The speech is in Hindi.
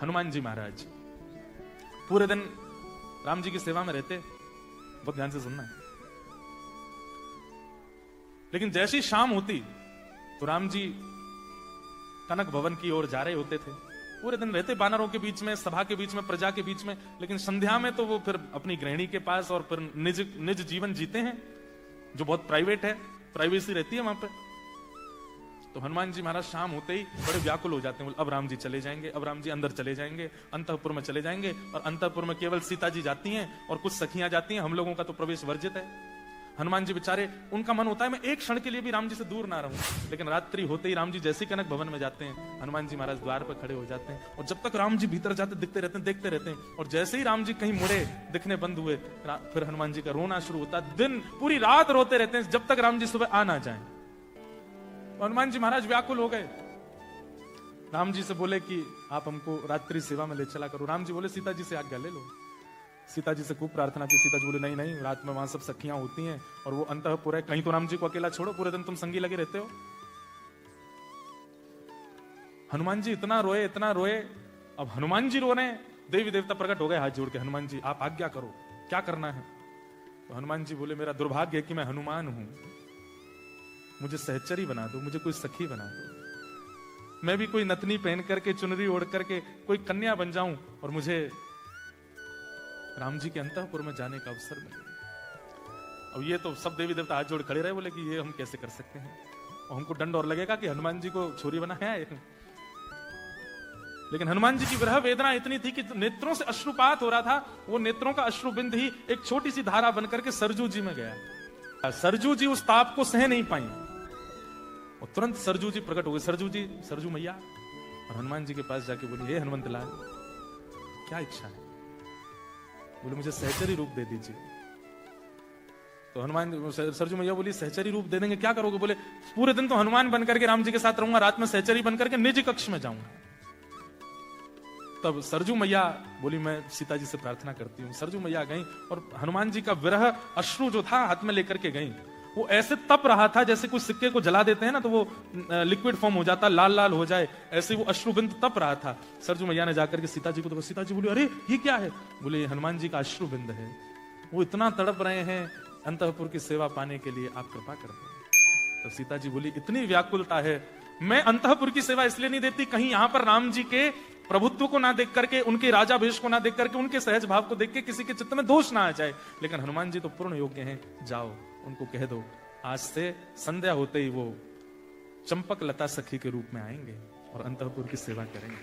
हनुमान जी महाराज पूरे दिन राम जी की सेवा में रहते, बहुत ध्यान से सुनना। लेकिन जैसी शाम होती तो राम जी कनक भवन की ओर जा रहे होते थे। पूरे दिन रहते बानरों के बीच में, सभा के बीच में, प्रजा के बीच में, लेकिन संध्या में तो वो फिर अपनी गृहिणी के पास और फिर निज जीवन जीते हैं जो बहुत प्राइवेट है, प्राइवेसी रहती है वहां पे। तो हनुमान जी महाराज शाम होते ही बड़े व्याकुल हो जाते हैं, अब राम जी चले जाएंगे, अब राम जी अंदर चले जाएंगे, अंतःपुर में चले जाएंगे, और अंतःपुर में केवल सीता जी जाती हैं और कुछ सखियां जाती हैं, हम लोगों का तो प्रवेश वर्जित है। हनुमान जी बेचारे, उनका मन होता है मैं एक क्षण के लिए भी राम जी से दूर ना रहूं। लेकिन रात्रि होते ही राम जी जैसे कनक भवन में जाते हैं, हनुमान जी महाराज द्वार पर खड़े हो जाते हैं, और जब तक राम जी भीतर जाते दिखते रहते हैं, देखते रहते हैं। और जैसे ही राम जी कहीं मुड़े, दिखने बंद हुए, फिर हनुमान जी का रोना शुरू होता है। दिन पूरी रात रोते रहते हैं जब तक राम जी सुबह आ ना जाए। हनुमान जी महाराज व्याकुल हो गए, राम जी से बोले कि आप हमको रात्रि सेवा में ले चला करो। राम जी बोले सीता जी से आज्ञा ले लो। सीता जी से खूब प्रार्थना की, सीता जी बोले नहीं नहीं, रात में वहां सब सखियां होती हैं और वो अंतःपुर है, कहीं तो राम जी को अकेला छोड़ो, पूरे दिन तुम संगी लगे रहते हो। हनुमान जी इतना रोए, इतना रोए। अब हनुमान जी रो रहे हैं, देवी देवता प्रकट हो गए हाथ जोड़ के, हनुमान जी आप आज्ञा करो, क्या करना है। तो हनुमान जी बोले मेरा दुर्भाग्य है कि मैं हनुमान हूं, मुझे सहचरी बना दो, मुझे कोई सखी बना दो, मैं भी कोई नथनी पहन करके, चुनरी ओढ़ करके कोई कन्या बन जाऊं और मुझे राम जी के अंतःपुर में जाने का अवसर मिले। अब ये तो सब देवी देवता हाथ जोड़ खड़े रहे, बोले कि ये हम कैसे कर सकते हैं, और हमको दंड और लगेगा कि हनुमान जी को छोरी बनाया है। लेकिन हनुमान जी की विरह वेदना इतनी थी कि नेत्रों से अश्रुपात हो रहा था, वो नेत्रों का अश्रुबिंद ही एक छोटी सी धारा बनकर के सरजू जी में गया। सरजू जी उस ताप को सह नहीं पाई और तुरंत सरजू जी प्रकट हो गए। सरजू जी, सरजू मैया, और हनुमान जी के पास जाके बोली हे हनुमंत लाल, क्या इच्छा है। बोले मुझे सहचरी रूप दे दीजिए। तो हनुमान, सरजू मैया बोली सहचरी रूप दे देंगे, क्या करोगे। बोले पूरे दिन तो हनुमान बनकर के राम जी के साथ रहूंगा, रात में सहचरी बनकर के निज कक्ष में जाऊंगा। तब सरजू मैया बोली मैं सीता जी से प्रार्थना करती हूँ। सरजू मैया गई और हनुमान जी का विरह अश्रु जो था हाथ में लेकर के गई। वो ऐसे तप रहा था जैसे कुछ सिक्के को जला देते हैं ना तो वो लिक्विड फॉर्म हो जाता, लाल लाल हो जाए, ऐसे वो अश्रुबिंद तप रहा था। सरजू मैया ने जाकर के सीता जी को तो, सीता जी बोली अरे ये क्या है। बोले हनुमान जी का अश्रुबिंद है, वो इतना तड़प रहे हैं अंतःपुर की सेवा पाने के लिए, आप कृपा कर दें। तो सीता जी बोली इतनी व्याकुलता है, मैं अंतःपुर की सेवा इसलिए नहीं देती कहीं यहाँ पर राम जी के प्रभुत्व को ना देख करके, उनके राजा भेष को ना देख करके, उनके सहज भाव को देख के किसी के चित्त में दोष ना आ जाए। लेकिन हनुमान जी तो पूर्ण योग्य हैं, जाओ उनको कह दो आज से संध्या होते ही वो चंपक लता सखी के रूप में आएंगे और अंतःपुर की सेवा करेंगे।